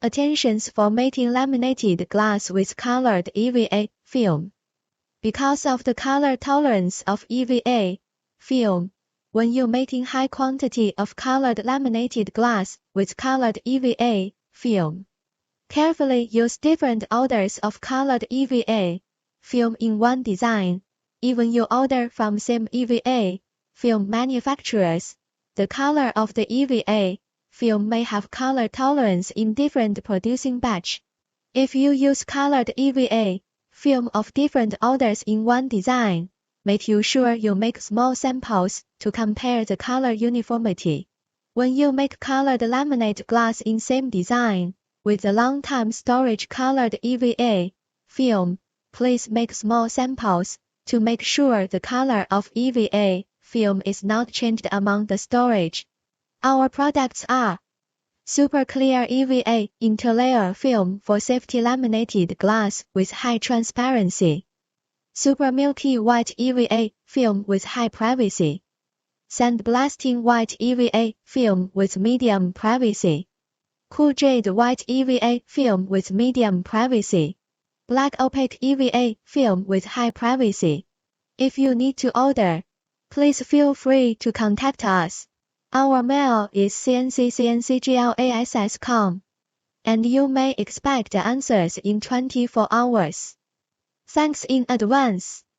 Attentions for mating laminated glass with colored EVA film. Because of the color tolerance of EVA film, when you mating high quantity of colored laminated glass with colored EVA film, carefully use different orders of colored EVA film in one design. Even you order from same EVA film manufacturers, the color of the EVA film may have color tolerance in different producing batch. If you use colored EVA film of different orders in one design, make you sure you make small samples to compare the color uniformity. When you make colored laminate glass in same design, with a long time storage colored EVA film, please make small samples to make sure the color of EVA film is not changed among the storage. Our products are super clear EVA interlayer film for safety laminated glass with high transparency, super milky white EVA film with high privacy, sandblasting white EVA film with medium privacy, cool jade white EVA film with medium privacy, black opaque EVA film with high privacy. If you need to order, please feel free to contact us. Our mail is cncglass.com, and you may expect answers in 24 hours. Thanks in advance.